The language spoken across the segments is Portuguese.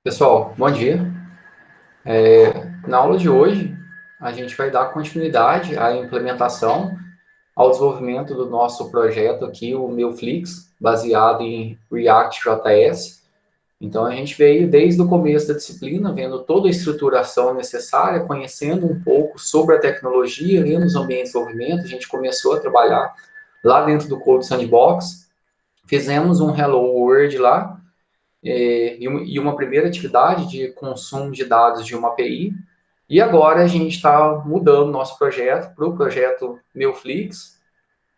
Pessoal, bom dia. Na aula de hoje, a gente vai dar continuidade à implementação, ao desenvolvimento do nosso projeto aqui, o MeuFlix, baseado em React.js. Então, a gente veio desde o começo da disciplina, vendo toda a estruturação necessária, conhecendo um pouco sobre a tecnologia, vendo os ambientes de desenvolvimento. A gente começou a trabalhar lá dentro do Code Sandbox, fizemos um Hello World lá, e uma primeira atividade de consumo de dados de uma API. E agora a gente está mudando nosso projeto para o projeto MeuFlix,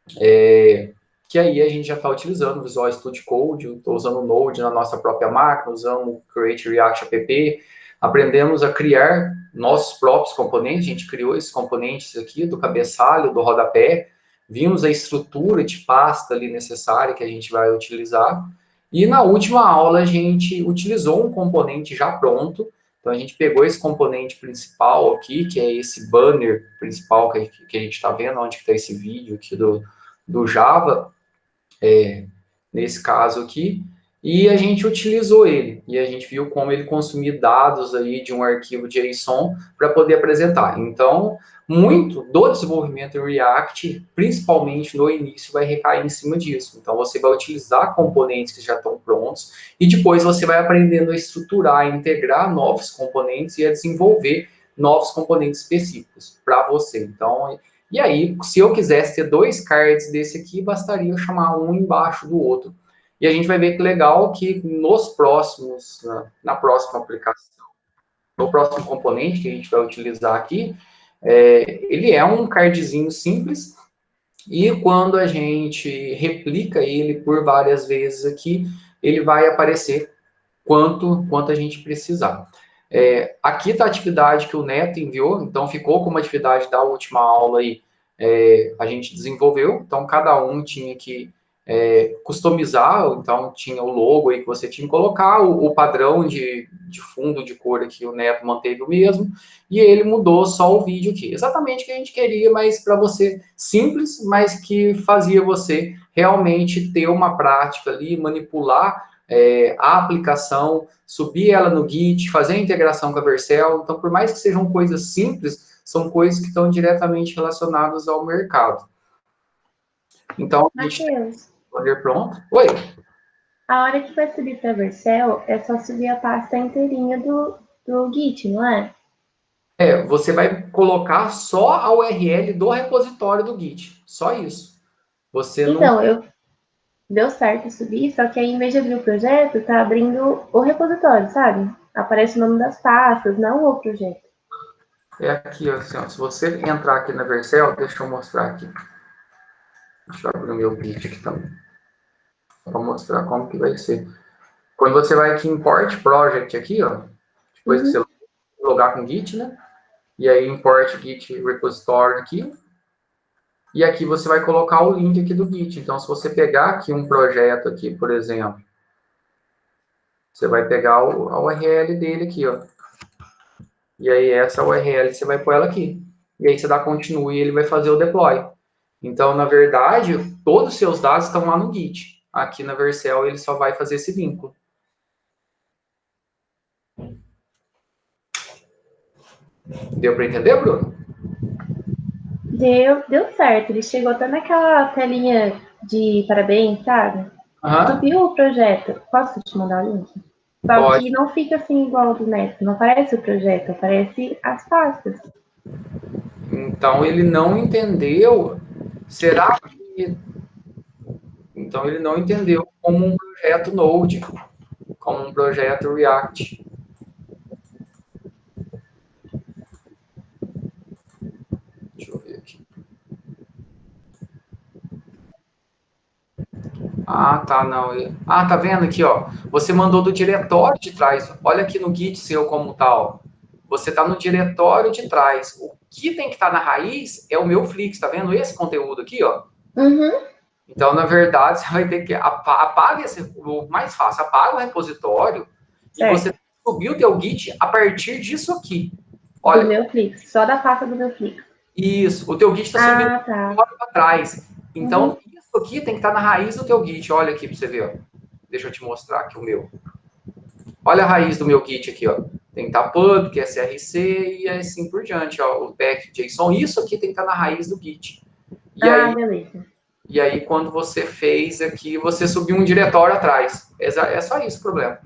que aí a gente já está utilizando o Visual Studio Code, estou usando o Node na nossa própria máquina, usamos o Create React App, aprendemos a criar nossos próprios componentes, a gente criou esses componentes aqui do cabeçalho, do rodapé, vimos a estrutura de pasta ali necessária que a gente vai utilizar, e na última aula a gente utilizou um componente já pronto. Então a gente pegou esse componente principal aqui, que é esse banner principal que a gente está vendo, onde está esse vídeo aqui do Java, nesse caso aqui, e a gente utilizou ele, e a gente viu como ele consumia dados aí de um arquivo JSON para poder apresentar. Então, muito do desenvolvimento em React, principalmente no início, vai recair em cima disso. Então, você vai utilizar componentes que já estão prontos, e depois você vai aprendendo a estruturar, a integrar novos componentes e a desenvolver novos componentes específicos para você. Então, e aí, se eu quisesse ter dois cards desse aqui, bastaria eu chamar um embaixo do outro. E a gente vai ver que legal que nos próximos, na próxima aplicação, no próximo componente que a gente vai utilizar aqui, ele é um cardzinho simples, e quando a gente replica ele por várias vezes aqui, ele vai aparecer quanto a gente precisar. Aqui está a atividade que o Neto enviou, então ficou como atividade da última aula aí, a gente desenvolveu, então cada um tinha que customizar, então tinha o logo aí que você tinha que colocar, o padrão de fundo de cor aqui o Neto manteve o mesmo, e ele mudou só o vídeo aqui, exatamente o que a gente queria, mas para você simples, mas que fazia você realmente ter uma prática ali, manipular a aplicação, subir ela no Git, fazer a integração com a Vercel. Então, por mais que sejam coisas simples, são coisas que estão diretamente relacionadas ao mercado. Então, a gente tem Matheus, o poder pronto. Oi. a hora que vai subir para Vercel, é só subir a pasta inteirinha do Git, não é? Você vai colocar só a URL do repositório do Git. Só isso. Você não. Então, deu certo subir, só que aí, em vez de abrir o projeto, tá abrindo o repositório, sabe? Aparece o nome das pastas, não o projeto. É aqui, assim, ó, se você entrar aqui na Vercel, deixa eu mostrar aqui. Deixa eu abrir o meu Git aqui também. Para mostrar como que vai ser. Quando você vai aqui em Import Project aqui, ó, depois que você Uhum. logar com Git, né? E aí import Git repository aqui. E aqui você vai colocar o link aqui do Git. Então, se você pegar aqui um projeto aqui, por exemplo, você vai pegar a URL dele aqui, ó. E aí essa URL você vai pôr ela aqui. E aí você dá continue e ele vai fazer o deploy. Então, na verdade, todos os seus dados estão lá no Git. Aqui na Vercel ele só vai fazer esse vínculo. Deu para entender, Bruno? Deu certo. Ele chegou até naquela telinha de parabéns, sabe? Aham. Subiu o projeto. Posso te mandar o link? Só Pode. que não fica assim igual ao do Neto. Não aparece o projeto, aparece as pastas. Então ele não entendeu. Será que. Então ele não entendeu como um projeto Node, como um projeto React. Deixa eu ver aqui. Ah, tá, não. Ah, tá vendo aqui, ó. Você mandou do diretório de trás. Olha aqui no Git seu como tá, ó. Você tá no diretório de trás. O que tem que estar na raiz é o meu Flix, tá vendo esse conteúdo aqui, ó? Uhum. Então, na verdade, você vai ter que apaga o mais fácil, apaga o repositório e você Certo. subir o teu Git a partir disso aqui. Do Olha, meu Flix. Só da pasta do meu Flix. isso, o teu Git está subindo Ah, tá. para trás. Então, Uhum. isso aqui tem que estar na raiz do teu Git. Olha aqui para você ver. Ó. Deixa eu te mostrar aqui o meu. Olha a raiz do meu Git aqui, ó. Tem que estar pub, que é src, e assim por diante, ó. O pack JSON, isso aqui tem que estar na raiz do Git. E Ah, aí, beleza. quando você fez aqui, você subiu um diretório atrás. É só isso o problema.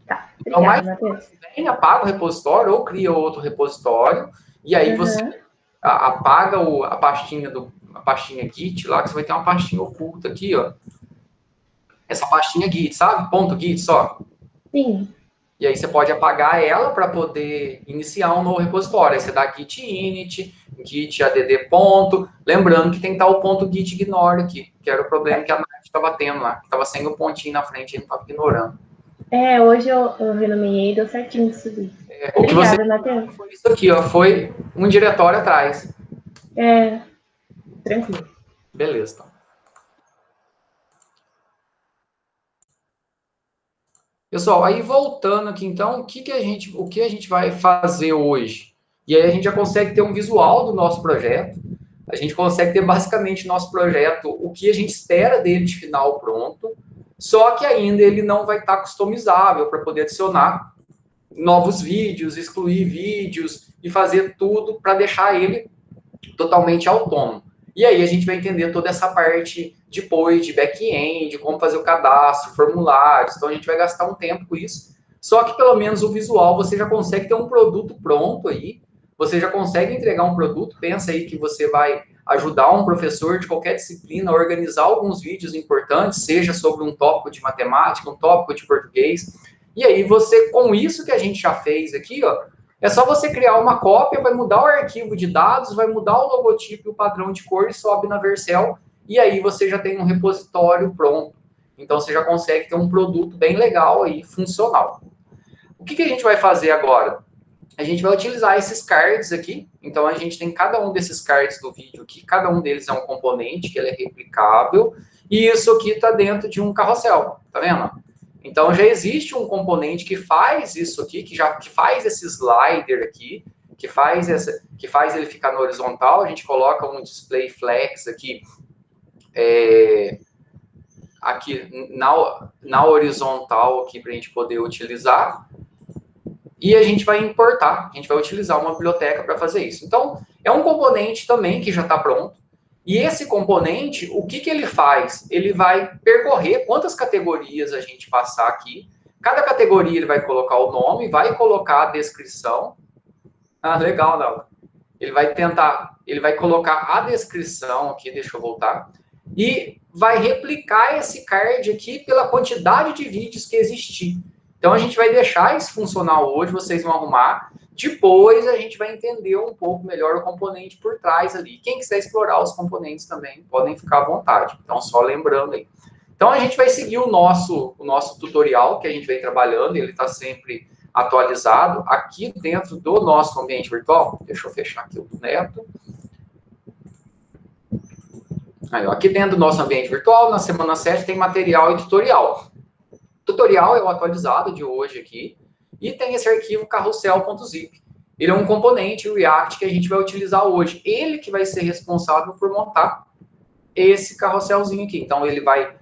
Tá. Então, mais Obrigada, Matheus. bem, apaga o repositório ou cria outro repositório, e aí você Aham. apaga a pastinha Git lá, que você vai ter uma pastinha oculta aqui, ó. Essa pastinha Git, sabe? Ponto Git só. Sim. E aí você pode apagar ela para poder iniciar um novo repositório. Aí você dá git init, git add ponto. Lembrando que tem que estar o ponto git ignore aqui, que era o problema que a Nath estava tendo lá. Estava sem o pontinho na frente e não estava ignorando. Hoje eu renomeei e deu certinho de subir. O que você Obrigada, Matheus. foi isso aqui, ó. Foi um diretório atrás. Tranquilo. Beleza, então. Pessoal, aí voltando aqui, então, o que a gente vai fazer hoje? E aí a gente já consegue ter um visual do nosso projeto, a gente consegue ter basicamente nosso projeto, o que a gente espera dele de final pronto, só que ainda ele não vai estar customizável para poder adicionar novos vídeos, excluir vídeos e fazer tudo para deixar ele totalmente autônomo. E aí a gente vai entender toda essa parte depois de back-end, como fazer o cadastro, formulários. Então a gente vai gastar um tempo com isso. Só que pelo menos o visual você já consegue ter um produto pronto aí. Você já consegue entregar um produto. Pensa aí que você vai ajudar um professor de qualquer disciplina a organizar alguns vídeos importantes, seja sobre um tópico de matemática, um tópico de português. E aí você, com isso que a gente já fez aqui, ó, é só você criar uma cópia, vai mudar o arquivo de dados, vai mudar o logotipo e o padrão de cor e sobe na Vercel, e aí você já tem um repositório pronto. Então você já consegue ter um produto bem legal aí, funcional. O que a gente vai fazer agora? A gente vai utilizar esses cards aqui. Então a gente tem cada um desses cards do vídeo aqui, cada um deles é um componente, que ele é replicável, e isso aqui está dentro de um carrossel, tá vendo? Então já existe um componente que faz isso aqui, que faz esse slider aqui, que faz ele ficar no horizontal. A gente coloca um display flex aqui, aqui na horizontal aqui para a gente poder utilizar. E a gente vai importar, a gente vai utilizar uma biblioteca para fazer isso. Então, é um componente também que já está pronto. E esse componente, o que ele faz? Ele vai percorrer quantas categorias a gente passar aqui. Cada categoria ele vai colocar o nome, vai colocar a descrição. Ah, legal, não. Ele vai colocar a descrição aqui, deixa eu voltar, e vai replicar esse card aqui pela quantidade de vídeos que existir. Então a gente vai deixar isso funcional hoje, vocês vão arrumar. Depois a gente vai entender um pouco melhor o componente por trás ali. Quem quiser explorar os componentes também, podem ficar à vontade. Então, só lembrando aí. Então a gente vai seguir o nosso tutorial que a gente vem trabalhando, ele está sempre atualizado aqui dentro do nosso ambiente virtual. Deixa eu fechar aqui o Neto. Aí, ó, aqui dentro do nosso ambiente virtual, na semana 7, tem material e tutorial. Tutorial é o atualizado de hoje aqui. E tem esse arquivo carrossel.zip. Ele é um componente React que a gente vai utilizar hoje. Ele que vai ser responsável por montar esse carrosselzinho aqui. Então, ele vai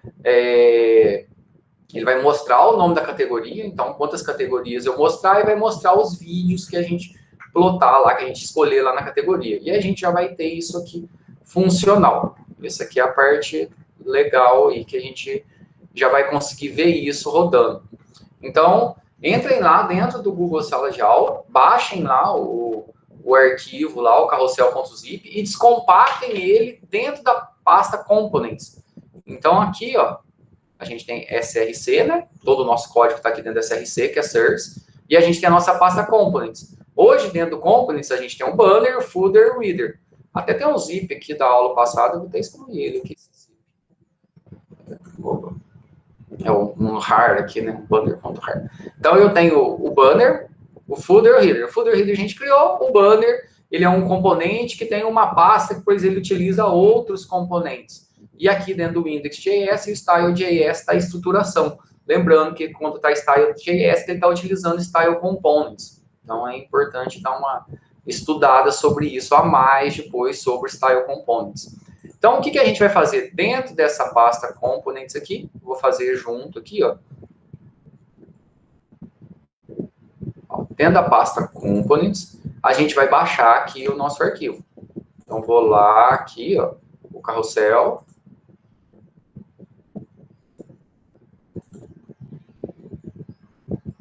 mostrar o nome da categoria, então quantas categorias eu mostrar, e vai mostrar os vídeos que a gente plotar lá, que a gente escolher lá na categoria. E a gente já vai ter isso aqui funcional. Essa aqui é a parte legal e que a gente já vai conseguir ver isso rodando. Então, entrem lá dentro do Google Sala de Aula, baixem lá o arquivo lá, o carrossel.zip, e descompactem ele dentro da pasta Components. Então, aqui, ó, a gente tem SRC, né? Todo o nosso código está aqui dentro da SRC, que é Source, e a gente tem a nossa pasta Components. Hoje, dentro do Components, a gente tem um banner, o footer, o reader. Até tem um zip aqui da aula passada, eu vou até excluir ele aqui. É um har aqui, né? Banner.har. Então, eu tenho o banner, o footer e o header. O footer e o header a gente criou, o banner, ele é um componente que tem uma pasta que depois ele utiliza outros componentes. E aqui dentro do index.js e o style.js está a estruturação. Lembrando que quando está style.js, ele está utilizando style components. Então, é importante dar uma estudada sobre isso a mais depois sobre style components. Então, o que a gente vai fazer? Dentro dessa pasta components aqui, vou fazer junto aqui, ó. dentro da pasta Components, a gente vai baixar aqui o nosso arquivo. Então, vou lá aqui, ó, o carrossel.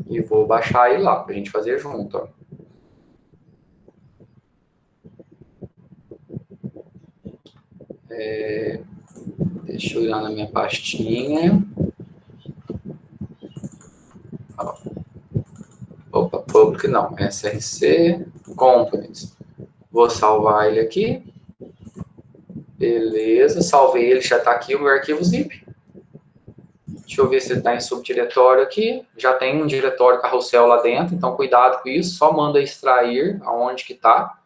E vou baixar ele lá, para a gente fazer junto, ó. Deixa eu ir lá na minha pastinha. Opa, public não, src components. Vou salvar ele aqui. Beleza, salvei ele, já está aqui o meu arquivo zip. Deixa eu ver se ele está em subdiretório aqui. Já tem um diretório carrossel lá dentro, então cuidado com isso. Só manda extrair aonde que está.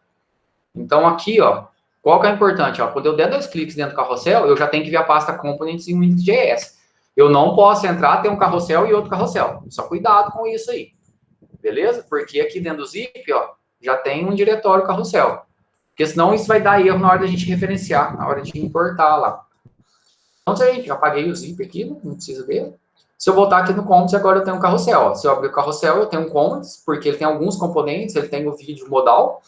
Então aqui, ó, qual que é importante? Ó, quando eu der 2 cliques dentro do carrossel, eu já tenho que ver a pasta Components em Windows.js. Eu não posso entrar, ter um carrossel e outro carrossel. Só cuidado com isso aí. Beleza? Porque aqui dentro do zip, ó, já tem um diretório carrossel. Porque senão isso vai dar erro na hora da gente referenciar, na hora de importar lá. Então, já apaguei o zip aqui, não precisa ver. Se eu voltar aqui no Components, agora eu tenho um carrossel. Ó. Se eu abrir o carrossel, eu tenho um Components, porque ele tem alguns componentes, ele tem o vídeo modal,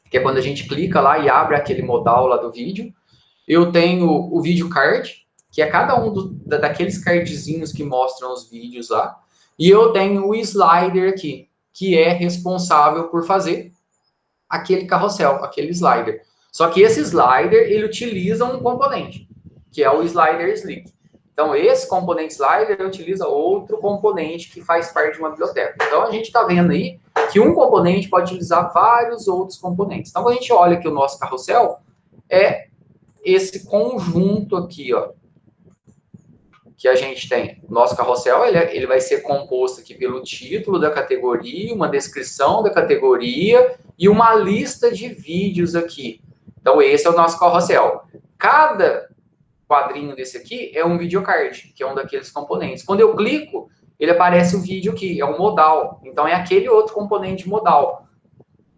que é quando a gente clica lá e abre aquele modal lá do vídeo. Eu tenho o vídeo card, que é cada um daqueles cardzinhos que mostram os vídeos lá. E eu tenho o slider aqui, que é responsável por fazer aquele carrossel, aquele slider. Só que esse slider, ele utiliza um componente, que é o slider slick. Então, esse componente slider utiliza outro componente que faz parte de uma biblioteca. Então, a gente está vendo aí que um componente pode utilizar vários outros componentes. Então, quando a gente olha aqui o nosso carrossel, é esse conjunto aqui, ó, que a gente tem. O nosso carrossel, ele vai ser composto aqui pelo título da categoria, uma descrição da categoria e uma lista de vídeos aqui. Então, esse é o nosso carrossel. Cada quadrinho desse aqui é um videocard, que é um daqueles componentes. Quando eu clico, ele aparece o vídeo aqui, é um modal. Então, é aquele outro componente modal.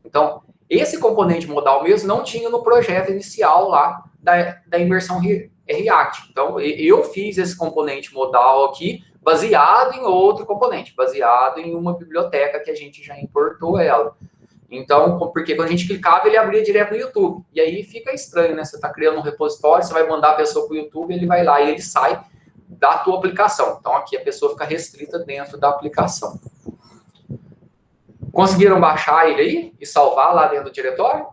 Então, esse componente modal mesmo não tinha no projeto inicial lá da imersão React. Então, eu fiz esse componente modal aqui baseado em outro componente, baseado em uma biblioteca que a gente já importou ela. Então, porque quando a gente clicava, ele abria direto no YouTube. E aí fica estranho, né? Você está criando um repositório, você vai mandar a pessoa para o YouTube, ele vai lá e ele sai da tua aplicação. Então, aqui a pessoa fica restrita dentro da aplicação. Conseguiram baixar ele aí e salvar lá dentro do diretório?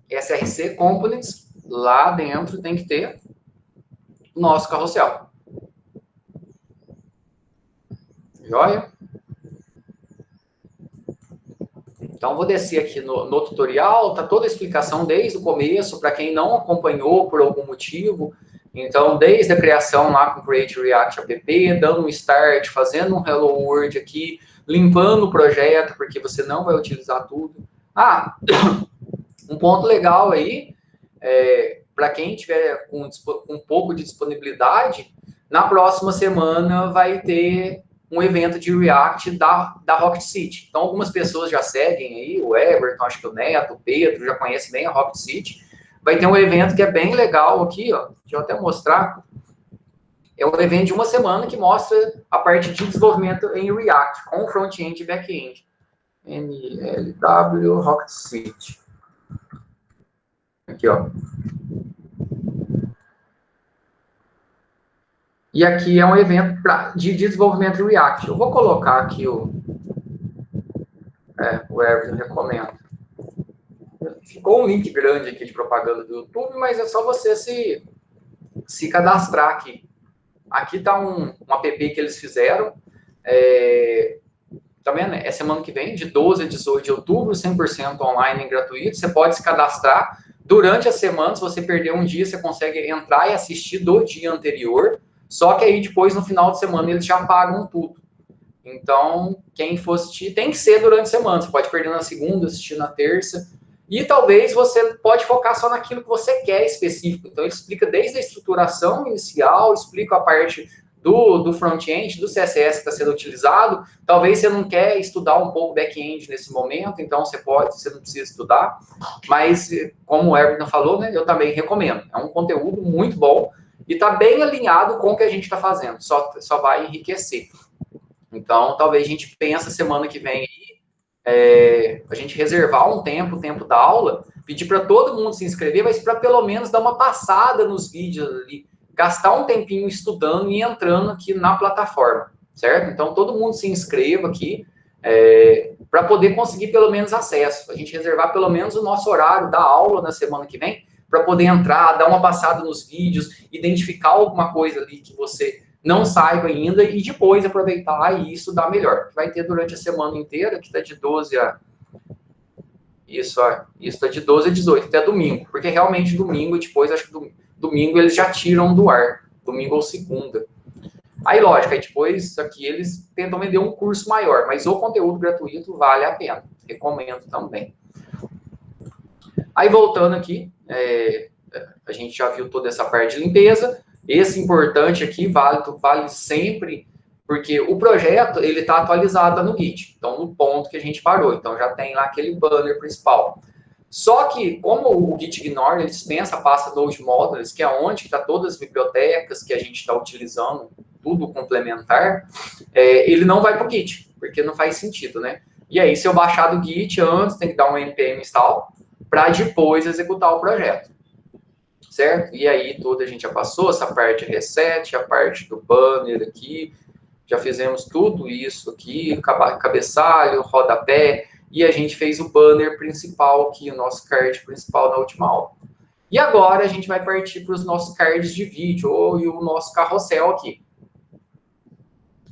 src components, lá dentro tem que ter o nosso carrossel. Joia? Então, vou descer aqui no tutorial, tá toda a explicação desde o começo, para quem não acompanhou por algum motivo. Então, desde a criação lá com o Create React App, dando um start, fazendo um Hello World aqui, limpando o projeto, porque você não vai utilizar tudo. Ah, um ponto legal aí, para quem tiver com um pouco de disponibilidade, na próxima semana vai ter um evento de React da Rocket City. Então, algumas pessoas já seguem aí, o Everton, acho que o Neto, o Pedro, já conhecem bem a Rocket City. Vai ter um evento que é bem legal aqui, ó, deixa eu até mostrar. É um evento de uma semana que mostra a parte de desenvolvimento em React, com front-end e back-end. NLW Rocket City. Aqui, ó. E aqui é um evento de desenvolvimento React. Eu vou colocar aqui o Everton recomenda. Ficou um link grande aqui de propaganda do YouTube, mas é só você se cadastrar aqui. Aqui está um app que eles fizeram. Tá vendo? É semana que vem, de 12 a 18 de outubro, 100% online e gratuito. Você pode se cadastrar. Durante a semana, se você perder um dia, você consegue entrar e assistir do dia anterior. Só que aí depois, no final de semana, eles já pagam tudo. Então, quem for assistir, tem que ser durante a semana. Você pode perder na segunda, assistir na terça. E talvez você pode focar só naquilo que você quer específico. Então, ele explica desde a estruturação inicial, explica a parte do front-end, do CSS que está sendo utilizado. Talvez você não quer estudar um pouco back-end nesse momento, então você não precisa estudar. Mas, como o Everton falou, né, eu também recomendo. É um conteúdo muito bom e está bem alinhado com o que a gente está fazendo. Só vai enriquecer. Então, talvez a gente pense semana que vem aí, a gente reservar um tempo, o tempo da aula, pedir para todo mundo se inscrever, mas para pelo menos dar uma passada nos vídeos ali, gastar um tempinho estudando e entrando aqui na plataforma, certo? Então, todo mundo se inscreva aqui, para poder conseguir pelo menos acesso. A gente reservar pelo menos o nosso horário da aula na semana que vem, para poder entrar, dar uma passada nos vídeos, identificar alguma coisa ali que você não saiba ainda e depois aproveitar e estudar melhor. Vai ter durante a semana inteira, que está de 12 a... Isso está de 12 a 18, até domingo. Porque realmente domingo, depois, acho que domingo eles já tiram do ar. Domingo ou segunda. Aí, lógico, aí depois aqui eles tentam vender um curso maior, mas o conteúdo gratuito vale a pena. Recomendo também. Aí, voltando aqui, a gente já viu toda essa parte de limpeza. Esse importante aqui vale sempre, porque o projeto ele está atualizado no Git. Então, no ponto que a gente parou. Então, já tem lá aquele banner principal. Só que, como o Git Ignore ele dispensa a pasta Node Modules, que é onde está todas as bibliotecas que a gente está utilizando, tudo complementar, ele não vai para o Git, porque não faz sentido, né? E aí, se eu baixar do Git antes, tem que dar um npm install para depois executar o projeto. Certo? E aí, toda a gente já passou, essa parte reset, a parte do banner aqui, já fizemos tudo isso aqui, cabeçalho, rodapé, e a gente fez o banner principal aqui, o nosso card principal na última aula. E agora a gente vai partir para os nossos cards de vídeo, e o nosso carrossel aqui.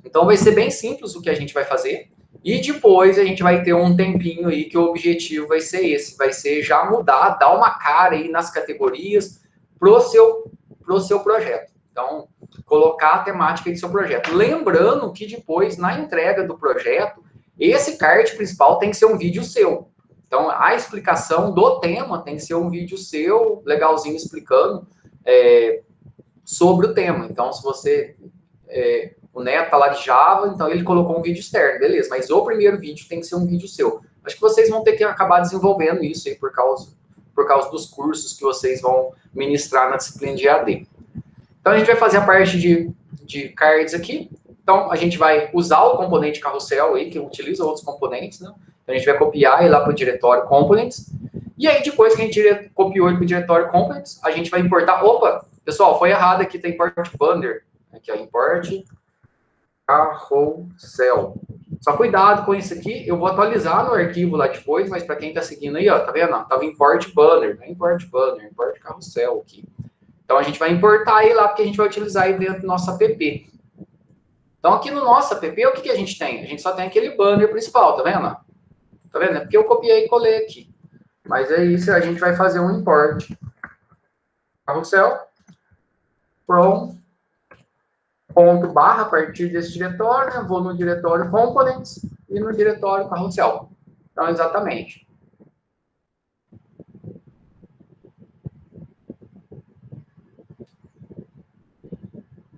Então vai ser bem simples o que a gente vai fazer, e depois a gente vai ter um tempinho aí que o objetivo vai ser esse, vai ser já mudar, dar uma cara aí nas categorias pro seu projeto. Então, colocar a temática do seu projeto. Lembrando que depois, na entrega do projeto, esse card principal tem que ser um vídeo seu. Então, a explicação do tema tem que ser um vídeo seu, legalzinho, explicando sobre o tema. Então, se você... o Neto tá lá de Java, então ele colocou um vídeo externo, beleza. Mas o primeiro vídeo tem que ser um vídeo seu. Acho que vocês vão ter que acabar desenvolvendo isso aí por causa dos cursos que vocês vão ministrar na disciplina de AD. Então, a gente vai fazer a parte de cards aqui. Então, a gente vai usar o componente carrossel aí, que utiliza outros componentes, né? Então, a gente vai copiar ele lá para o diretório components. E aí, depois que a gente copiou ele para o diretório components, a gente vai importar... Opa, pessoal, foi errado aqui, tá import banner. Aqui, ó, import carrossel. Só cuidado com isso aqui, eu vou atualizar no arquivo lá depois, mas para quem está seguindo aí, ó, tá vendo? Tava import banner, não é import banner, import carrossel aqui. Então, a gente vai importar ele lá, porque a gente vai utilizar ele dentro do nosso app. Então, aqui no nosso app, o que a gente tem? A gente só tem aquele banner principal, tá vendo? Tá vendo? É porque eu copiei e colei aqui. Mas é isso, a gente vai fazer um import. Carrossel from ponto barra a partir desse diretório, né? Vou no diretório components e no diretório carrossel. Então, exatamente.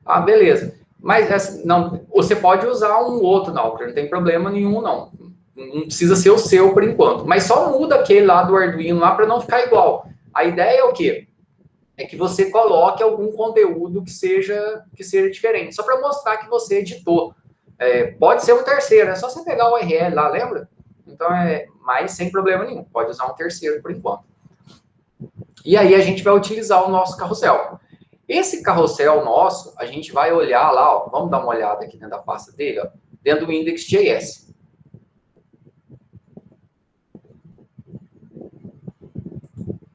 Ah, beleza. Mas não, você pode usar um outro, não tem problema nenhum, não. Não precisa ser o seu por enquanto. Mas só muda aquele lá do Arduino lá para não ficar igual. A ideia é o quê? É que você coloque algum conteúdo que seja diferente, só para mostrar que você editou. Pode ser um terceiro, é só você pegar o URL lá, lembra? Então, mas sem problema nenhum, pode usar um terceiro por enquanto. E aí a gente vai utilizar o nosso carrossel. Esse carrossel nosso, a gente vai olhar lá, ó, vamos dar uma olhada aqui dentro da pasta dele, ó, dentro do index.js.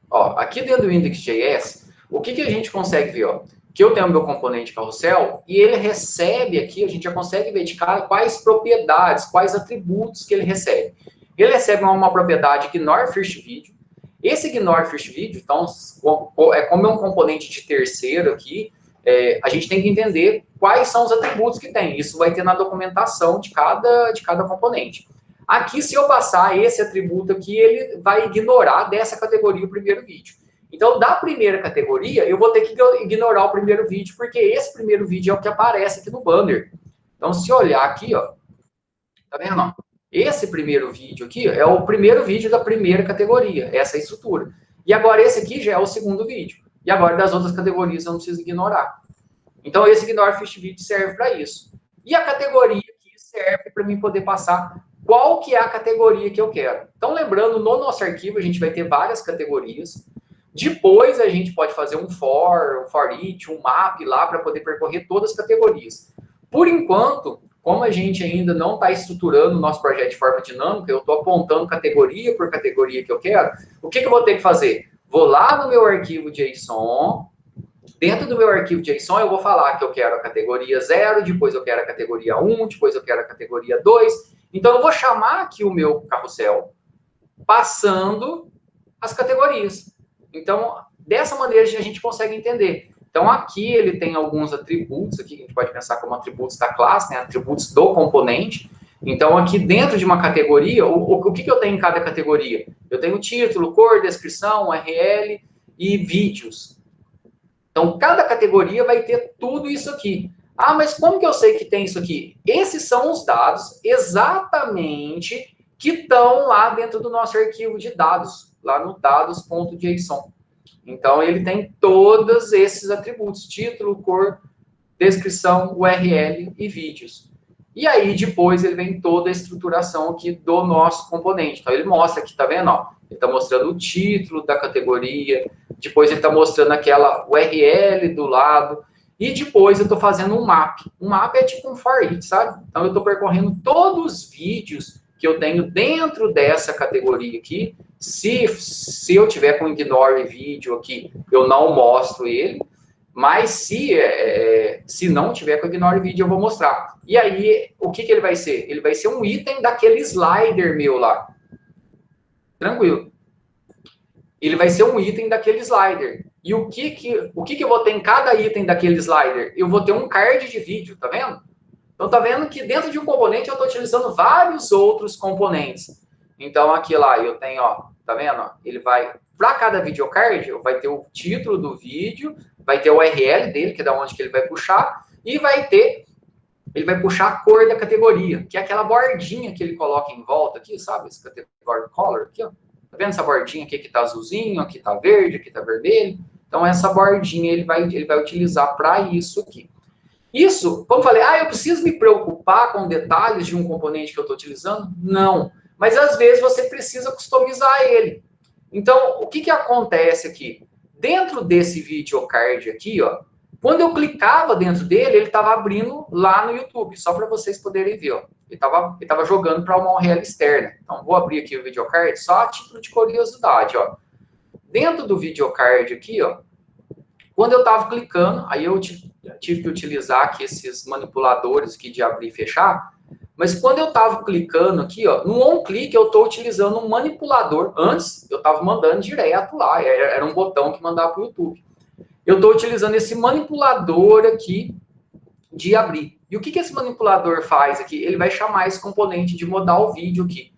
Ó, aqui dentro do index.js, o que a gente consegue ver? Ó? Que eu tenho o meu componente carrossel e ele recebe aqui, a gente já consegue ver de cara quais propriedades, quais atributos que ele recebe. Ele recebe uma propriedade ignore first video. Esse ignore first video, então, como é um componente de terceiro aqui, a gente tem que entender quais são os atributos que tem. Isso vai ter na documentação de cada componente. Aqui, se eu passar esse atributo aqui, ele vai ignorar dessa categoria o primeiro vídeo. Então, da primeira categoria, eu vou ter que ignorar o primeiro vídeo, porque esse primeiro vídeo é o que aparece aqui no banner. Então, se olhar aqui, ó, tá vendo? Ó? Esse primeiro vídeo aqui é o primeiro vídeo da primeira categoria, essa estrutura. E agora esse aqui já é o segundo vídeo. E agora das outras categorias eu não preciso ignorar. Então, esse ignore first vídeo serve para isso. E a categoria aqui serve para mim poder passar qual que é a categoria que eu quero. Então, lembrando, no nosso arquivo a gente vai ter várias categorias. Depois a gente pode fazer um for each, um map lá para poder percorrer todas as categorias. Por enquanto, como a gente ainda não está estruturando o nosso projeto de forma dinâmica, eu estou apontando categoria por categoria que eu quero, o que eu vou ter que fazer? Vou lá no meu arquivo JSON, dentro do meu arquivo JSON eu vou falar que eu quero a categoria 0, depois eu quero a categoria 1, depois eu quero a categoria 2. Então eu vou chamar aqui o meu carrossel, passando as categorias. Então, dessa maneira a gente consegue entender. Então, aqui ele tem alguns atributos, aqui que a gente pode pensar como atributos da classe, né? Atributos do componente. Então, aqui dentro de uma categoria, o que eu tenho em cada categoria? Eu tenho título, cor, descrição, URL e vídeos. Então, cada categoria vai ter tudo isso aqui. Ah, mas como que eu sei que tem isso aqui? Esses são os dados exatamente que estão lá dentro do nosso arquivo de dados, lá no dados.json. Então, ele tem todos esses atributos, título, cor, descrição, URL e vídeos. E aí, depois, ele vem toda a estruturação aqui do nosso componente. Então, ele mostra aqui, tá vendo? Ó, ele está mostrando o título da categoria, depois ele está mostrando aquela URL do lado, e depois eu estou fazendo um map. Um map é tipo um for each, sabe? Então, eu estou percorrendo todos os vídeos que eu tenho dentro dessa categoria aqui. Se eu tiver com ignore vídeo aqui, eu não mostro ele. Mas se não tiver com ignore vídeo, eu vou mostrar. E aí, o que ele vai ser? Ele vai ser um item daquele slider meu lá. Tranquilo. Ele vai ser um item daquele slider. E o que eu vou ter em cada item daquele slider? Eu vou ter um card de vídeo, tá vendo? Então, tá vendo que dentro de um componente eu estou utilizando vários outros componentes. Então, aqui lá eu tenho, ó, tá vendo? Ele vai, para cada videocard, vai ter o título do vídeo, vai ter o URL dele, que é da onde que ele vai puxar, e ele vai puxar a cor da categoria, que é aquela bordinha que ele coloca em volta aqui, sabe? Esse category color aqui, ó. Tá vendo essa bordinha aqui que tá azulzinho, aqui tá verde, aqui tá vermelho? Então, essa bordinha ele vai utilizar para isso aqui. Isso, como eu falei, eu preciso me preocupar com detalhes de um componente que eu estou utilizando? Não. Mas, às vezes, você precisa customizar ele. Então, o que acontece aqui? Dentro desse videocard aqui, ó, quando eu clicava dentro dele, ele estava abrindo lá no YouTube, só para vocês poderem ver. Ó. Ele estava jogando para uma URL externa. Então, vou abrir aqui o videocard só a título de curiosidade. Ó. Dentro do videocard aqui, ó, quando eu estava clicando, aí eu tive que utilizar aqui esses manipuladores aqui de abrir e fechar, mas quando eu estava clicando aqui, ó, no on-click eu estou utilizando um manipulador. Antes, eu estava mandando direto lá, era um botão que mandava para o YouTube. Eu estou utilizando esse manipulador aqui de abrir. E o que esse manipulador faz aqui? Ele vai chamar esse componente de modal vídeo aqui.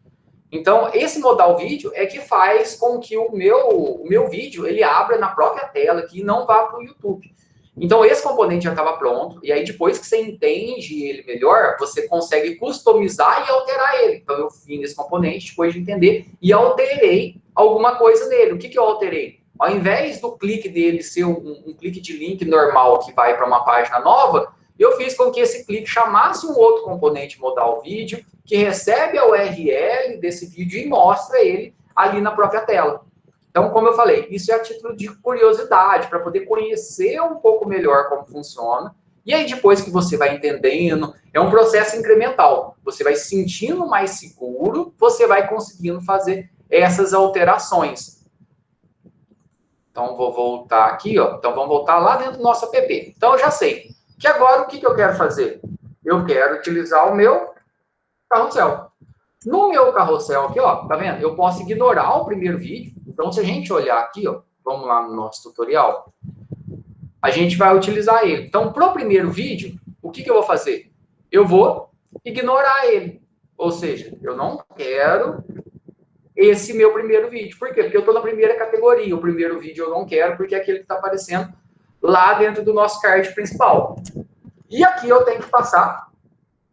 Então, esse modal vídeo é que faz com que o meu vídeo ele abra na própria tela aqui e não vá para o YouTube. Então, esse componente já estava pronto, e aí depois que você entende ele melhor, você consegue customizar e alterar ele. Então, eu vim nesse componente, depois de entender, e alterei alguma coisa nele. O que eu alterei? Ao invés do clique dele ser um clique de link normal que vai para uma página nova, eu fiz com que esse clique chamasse um outro componente modal vídeo, que recebe a URL desse vídeo e mostra ele ali na própria tela. Então, como eu falei, isso é a título de curiosidade, para poder conhecer um pouco melhor como funciona. E aí, depois que você vai entendendo, é um processo incremental. Você vai se sentindo mais seguro, você vai conseguindo fazer essas alterações. Então, vou voltar aqui, ó. Então, vamos voltar lá dentro do nosso app. Então, eu já sei que agora o que eu quero fazer? Eu quero utilizar o meu carrossel. No meu carrossel aqui, ó, tá vendo? Eu posso ignorar o primeiro vídeo. Então, se a gente olhar aqui, ó, vamos lá no nosso tutorial, a gente vai utilizar ele. Então, para o primeiro vídeo, o que eu vou fazer? Eu vou ignorar ele. Ou seja, eu não quero esse meu primeiro vídeo. Por quê? Porque eu estou na primeira categoria. O primeiro vídeo eu não quero, porque é aquele que está aparecendo lá dentro do nosso card principal. E aqui eu tenho que passar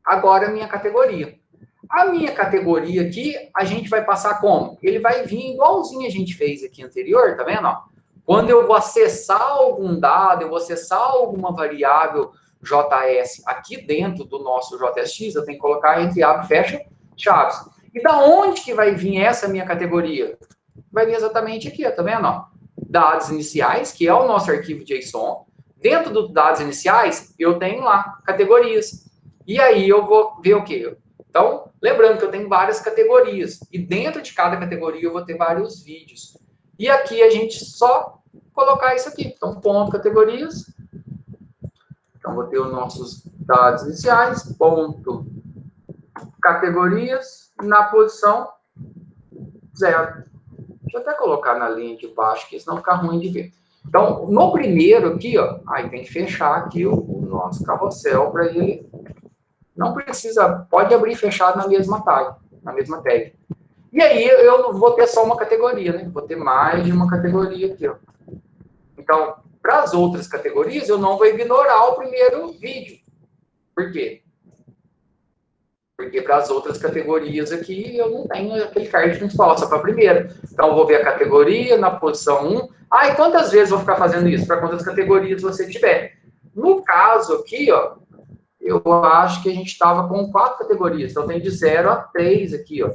agora a minha categoria. A minha categoria aqui, a gente vai passar como? Ele vai vir igualzinho a gente fez aqui anterior, tá vendo? Ó? Quando eu vou acessar algum dado, eu vou acessar alguma variável JS aqui dentro do nosso JSX, eu tenho que colocar entre abre e fecha chaves. E da onde que vai vir essa minha categoria? Vai vir exatamente aqui, ó, tá vendo? Ó? Dados iniciais, que é o nosso arquivo JSON. Dentro dos dados iniciais, eu tenho lá categorias. E aí eu vou ver o quê? Então, lembrando que eu tenho várias categorias. E dentro de cada categoria eu vou ter vários vídeos. E aqui a gente só colocar isso aqui. Então, ponto categorias. Então, vou ter os nossos dados iniciais, ponto categorias, na posição 0. Deixa eu até colocar na linha de baixo, que senão fica ruim de ver. Então, no primeiro aqui, ó, aí tem que fechar aqui o nosso carrossel para ele. Não precisa, pode abrir e fechar na mesma tag, E aí eu não vou ter só uma categoria, né? Vou ter mais de uma categoria aqui, ó. Então, para as outras categorias, eu não vou ignorar o primeiro vídeo. Por quê? Porque para as outras categorias aqui, eu não tenho aquele card principal, só para a primeira. Então, eu vou ver a categoria na posição 1. Ah, e quantas vezes eu vou ficar fazendo isso? Para quantas categorias você tiver. No caso aqui, ó, eu acho que a gente estava com 4 categorias. Então, tem de 0 a 3 aqui, ó.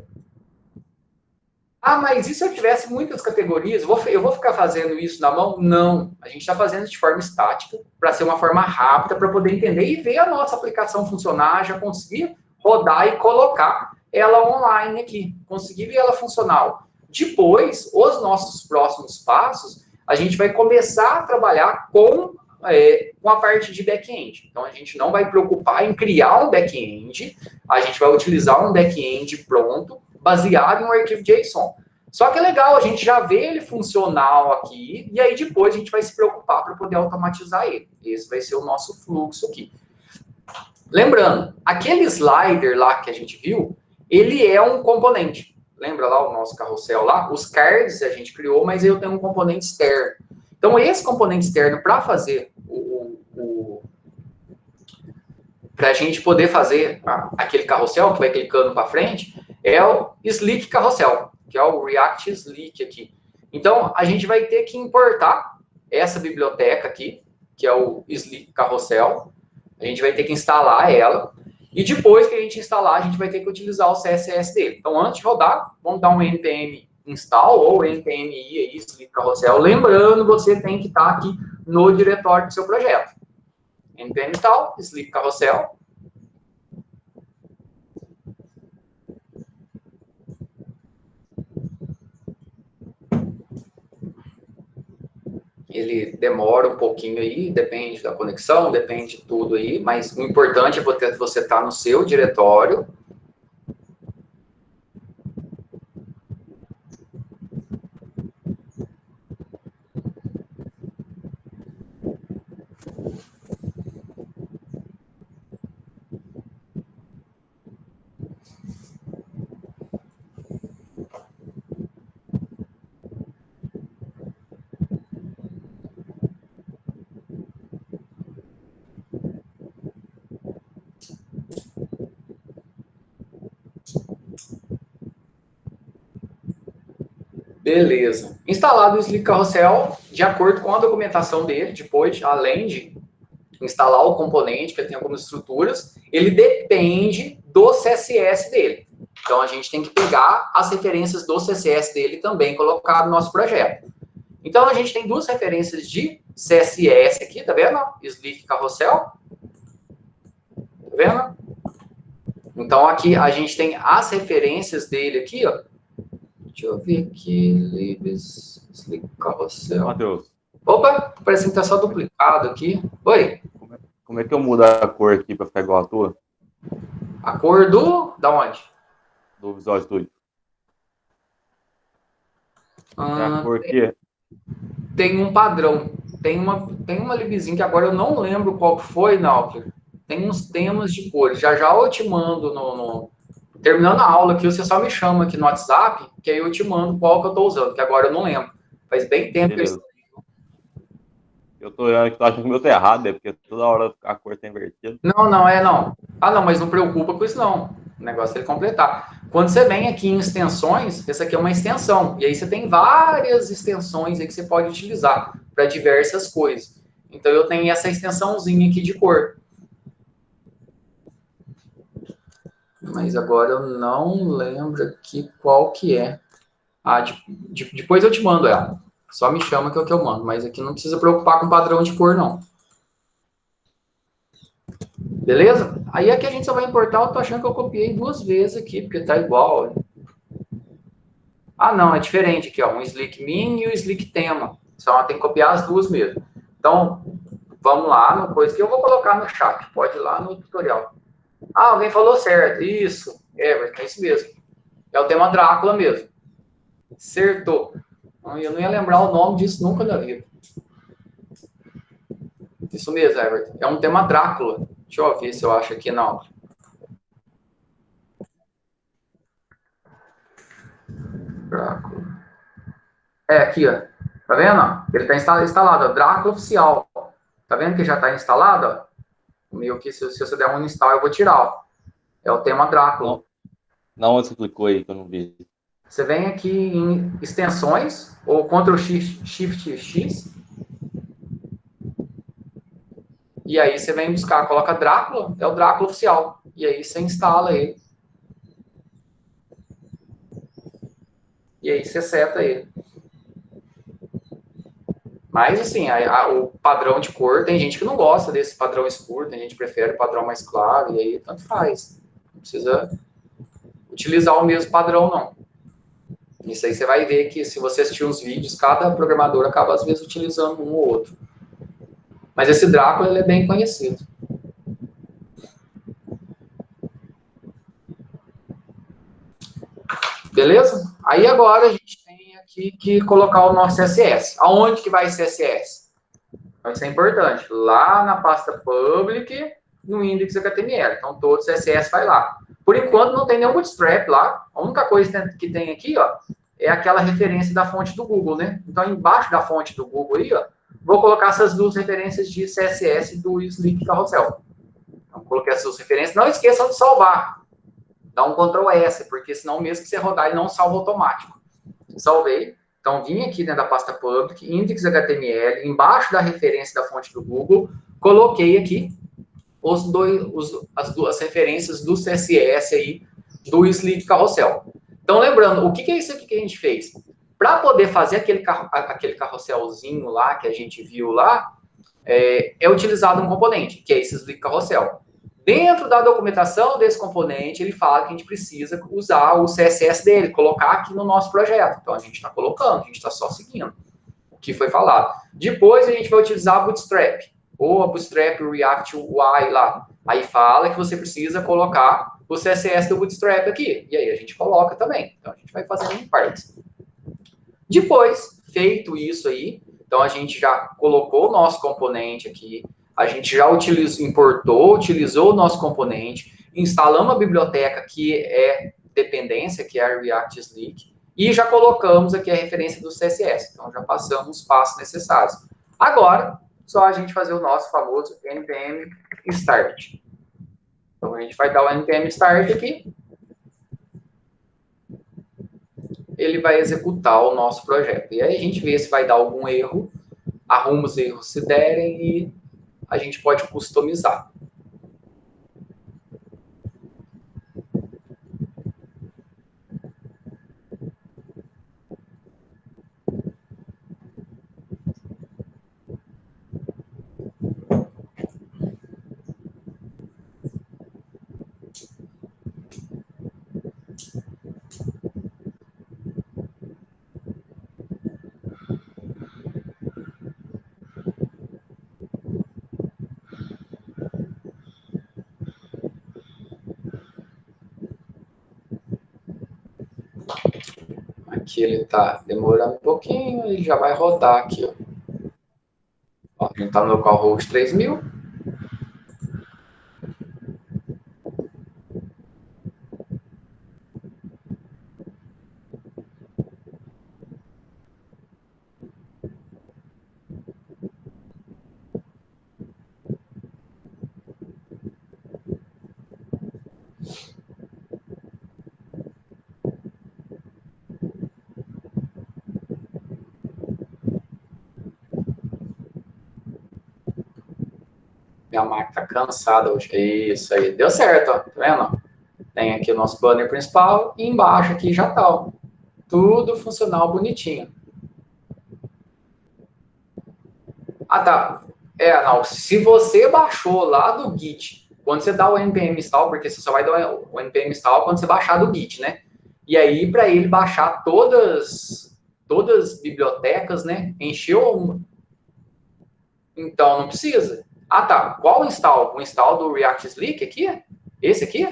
Ah, mas e se eu tivesse muitas categorias? Eu vou ficar fazendo isso na mão? Não. A gente está fazendo de forma estática, para ser uma forma rápida, para poder entender e ver a nossa aplicação funcionar, já conseguir rodar e colocar ela online aqui. Conseguir ver ela funcional. Depois, os nossos próximos passos, a gente vai começar a trabalhar com a parte de back-end. Então, a gente não vai preocupar em criar um back-end, a gente vai utilizar um back-end pronto, baseado em um arquivo JSON. Só que é legal, a gente já vê ele funcional aqui, e aí depois a gente vai se preocupar para poder automatizar ele. Esse vai ser o nosso fluxo aqui. Lembrando, aquele slider lá que a gente viu, ele é um componente. Lembra lá o nosso carrossel lá? Os cards a gente criou, mas eu tenho um componente externo. Então, esse componente externo, para fazer para a gente poder fazer aquele carrossel que vai clicando para frente, é o Slick Carrossel, que é o React Slick aqui. Então, a gente vai ter que importar essa biblioteca aqui, que é o Slick Carrossel. A gente vai ter que instalar ela. E depois que a gente instalar, a gente vai ter que utilizar o CSS dele. Então, antes de rodar, vamos dar um npm install ou npm aí, Slick Carrossel. Lembrando, você tem que estar aqui no diretório do seu projeto. npm install, Slick Carrossel. Ele demora um pouquinho aí, depende da conexão, depende de tudo aí, mas o importante é você estar no seu diretório. Beleza. Instalado o Slick Carrossel, de acordo com a documentação dele, depois, além de instalar o componente, que tem algumas estruturas, ele depende do CSS dele. Então, a gente tem que pegar as referências do CSS dele também, colocar no nosso projeto. Então, a gente tem 2 referências de CSS aqui, tá vendo? Slick Carrossel. Tá vendo? Então, aqui a gente tem as referências dele aqui, ó. Deixa eu ver aqui, Libs, Slick Carrossel. Matheus. Opa, parece que tá só duplicado aqui. Oi. Como é que eu mudo a cor aqui para ficar igual a tua? A cor da onde? Do Visual Studio. É a cor que tem um padrão. Tem uma libzinha que agora eu não lembro qual foi, Nauker. Tem uns temas de cores. Já eu te mando terminando a aula aqui, você só me chama aqui no WhatsApp, que aí eu te mando qual que eu tô usando, que agora eu não lembro. Faz bem tempo que eu tô olhando que tô achando que o meu tá errado, né? Porque toda hora a cor tá invertida. Não. Ah, não, mas não preocupa com isso, não. O negócio é ele completar. Quando você vem aqui em extensões, essa aqui é uma extensão. E aí você tem várias extensões aí que você pode utilizar para diversas coisas. Então, eu tenho essa extensãozinha aqui de cor. Mas agora eu não lembro aqui qual que é. Ah, depois eu te mando ela. Só me chama que é o que eu mando. Mas aqui não precisa preocupar com padrão de cor, não. Beleza? Aí aqui a gente só vai importar. Eu tô achando que eu copiei 2 vezes aqui, porque tá igual. Ah, não, é diferente aqui, ó. Um Slick Min e o Slick Tema. Só tem que copiar as duas mesmo. Então, vamos lá no coisa que eu vou colocar no chat. Pode ir lá no tutorial. Ah, alguém falou certo. Isso. É isso mesmo. É o tema Drácula mesmo. Acertou. Eu não ia lembrar o nome disso nunca na vida. Isso mesmo, Everton. É um tema Drácula. Deixa eu ver se eu acho aqui na aula. Drácula. É aqui, ó. Tá vendo? Ele está instalado, ó. Drácula oficial. Tá vendo que já está instalado? Ó? O meu aqui, se você der um install, eu vou tirar. Ó. É o tema Drácula. Não, onde você clicou aí que eu não vi? Você vem aqui em extensões, ou Ctrl Shift X, e aí você vem buscar, coloca Drácula, é o Drácula oficial. E aí você instala ele. E aí você seta ele. Mas, assim, o padrão de cor, tem gente que não gosta desse padrão escuro, tem gente que prefere o padrão mais claro, e aí tanto faz. Não precisa utilizar o mesmo padrão, não. Isso aí você vai ver que, se você assistir os vídeos, cada programador acaba, às vezes, utilizando um ou outro. Mas esse Drácula, ele é bem conhecido. Beleza? Aí agora a gente tem aqui que colocar o nosso CSS. Aonde que vai CSS? Então, isso é importante. Lá na pasta public, no index HTML. Então, todo CSS vai lá. Por enquanto, não tem nenhum bootstrap lá. A única coisa que tem aqui, ó, é aquela referência da fonte do Google, né? Então, embaixo da fonte do Google aí, ó, vou colocar essas duas referências de CSS do Slick Carousel. Então, coloquei essas duas referências. Não esqueçam de salvar. Dá um Ctrl S, porque senão, mesmo que você rodar, ele não salva automático. Salvei. Então, vim aqui dentro da pasta public, index.html, embaixo da referência da fonte do Google, coloquei aqui as duas referências do CSS aí, do Slick Carrossel. Então, lembrando, o que é isso aqui que a gente fez? Para poder fazer aquele carrosselzinho lá, que a gente viu lá, é utilizado um componente, que é esse Slick Carrossel. Dentro da documentação desse componente, ele fala que a gente precisa usar o CSS dele, colocar aqui no nosso projeto. Então, a gente está colocando, a gente está só seguindo o que foi falado. Depois, a gente vai utilizar a Bootstrap, ou a Bootstrap React UI lá. Aí fala que você precisa colocar o CSS do Bootstrap aqui. E aí a gente coloca também. Então, a gente vai fazendo em partes. Depois, feito isso aí, então a gente já colocou o nosso componente aqui, a gente já utilizou o nosso componente, instalamos a biblioteca que é dependência, que é a React Slick, e já colocamos aqui a referência do CSS. Então, já passamos os passos necessários. Agora, só a gente fazer o nosso famoso npm start. Então, a gente vai dar o npm start aqui. Ele vai executar o nosso projeto. E aí a gente vê se vai dar algum erro, arruma os erros se derem e a gente pode customizar. Aqui ele está demorando um pouquinho, ele já vai rodar aqui. Ó, a gente está no localhost 3000. Minha máquina está cansada hoje. Isso aí, deu certo, ó. Tá vendo? Tem aqui o nosso banner principal e embaixo aqui já tá, ó, tudo funcional bonitinho. Ah, tá. Não, se você baixou lá do Git, quando você dá o npm install, porque você só vai dar o npm install quando você baixar do Git, né? E aí, para ele baixar todas as bibliotecas, né? Encheu. Então, não precisa. Ah, tá. Qual o install? O install do React Slick aqui? Esse aqui?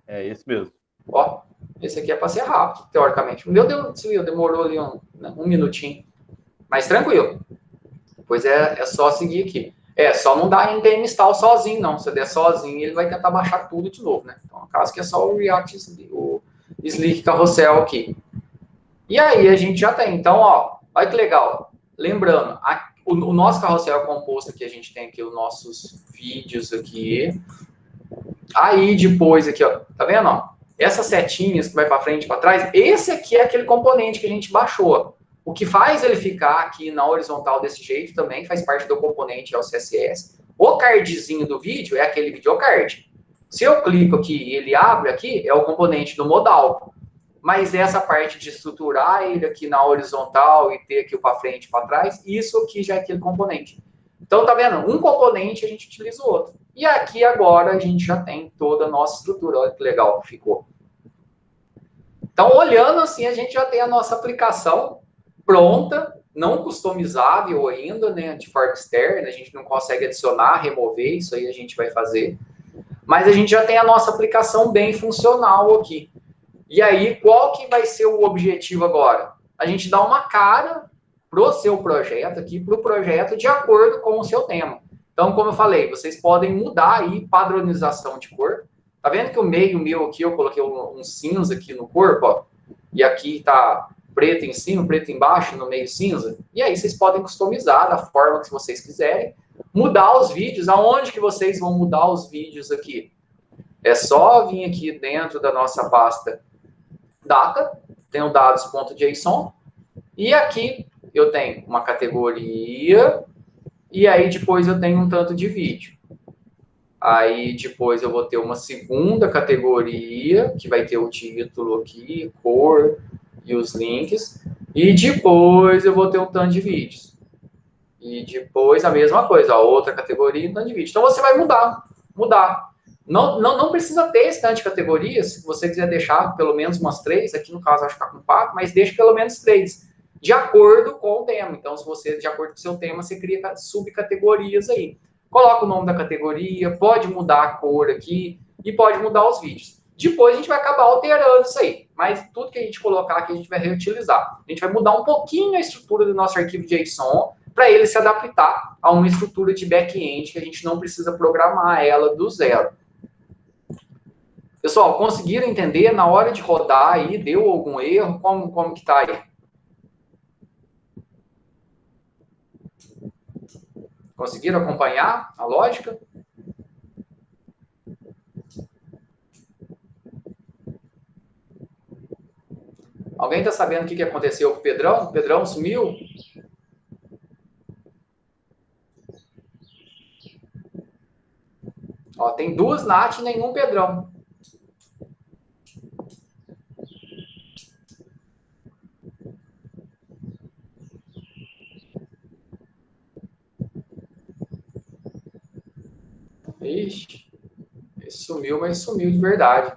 É esse mesmo. Ó, esse aqui é para ser rápido, teoricamente. O meu demorou ali um minutinho. Mas tranquilo. Pois é só seguir aqui. Só não dá npm install sozinho, não. Se der sozinho, ele vai tentar baixar tudo de novo, né? Então, no caso que é só o React, o Slick Carrossel aqui. E aí a gente já tem. Então, ó, olha que legal. Lembrando, o nosso carrossel é composto aqui, a gente tem aqui os nossos vídeos aqui. Aí depois aqui, ó, tá vendo? Ó? Essas setinhas que vai para frente e para trás, esse aqui é aquele componente que a gente baixou. O que faz ele ficar aqui na horizontal desse jeito também faz parte do componente, é o CSS. O cardzinho do vídeo é aquele videocard. Se eu clico aqui e ele abre aqui, é o componente do modal. Mas essa parte de estruturar ele aqui na horizontal e ter aqui o para frente e para trás, isso aqui já é aquele componente. Então, tá vendo? Um componente a gente utiliza o outro. E aqui agora a gente já tem toda a nossa estrutura. Olha que legal que ficou. Então, olhando assim, a gente já tem a nossa aplicação pronta, não customizável ainda, né, de forma externa. A gente não consegue adicionar, remover, isso aí a gente vai fazer. Mas a gente já tem a nossa aplicação bem funcional aqui. E aí, qual que vai ser o objetivo agora? A gente dá uma cara pro seu projeto aqui, pro projeto de acordo com o seu tema. Então, como eu falei, vocês podem mudar aí padronização de cor. Tá vendo que o meio meu aqui, eu coloquei um cinza aqui no corpo, ó, e aqui tá preto em cima, preto embaixo, no meio cinza. E aí vocês podem customizar da forma que vocês quiserem, mudar os vídeos. Aonde que vocês vão mudar os vídeos aqui? É só vir aqui dentro da nossa pasta data, tenho dados.json, e aqui eu tenho uma categoria, e aí depois eu tenho um tanto de vídeo. Aí depois eu vou ter uma segunda categoria, que vai ter o título aqui, cor e os links, e depois eu vou ter um tanto de vídeos. E depois a mesma coisa, a outra categoria e um tanto de vídeo. Então você vai mudar. Não precisa ter esse tanto de categorias, se você quiser deixar pelo menos umas 3, aqui no caso acho que está com 4, mas deixe pelo menos 3, de acordo com o tema. Então, se você, de acordo com o seu tema, você cria subcategorias aí. Coloca o nome da categoria, pode mudar a cor aqui e pode mudar os vídeos. Depois a gente vai acabar alterando isso aí, mas tudo que a gente colocar aqui a gente vai reutilizar. A gente vai mudar um pouquinho a estrutura do nosso arquivo JSON para ele se adaptar a uma estrutura de back-end que a gente não precisa programar ela do zero. Pessoal, conseguiram entender? Na hora de rodar aí, deu algum erro? Como que tá aí? Conseguiram acompanhar a lógica? Alguém está sabendo o que aconteceu com o Pedrão? O Pedrão sumiu? Ó, tem 2 Nath e nenhum Pedrão. Ixi, ele sumiu, mas sumiu de verdade.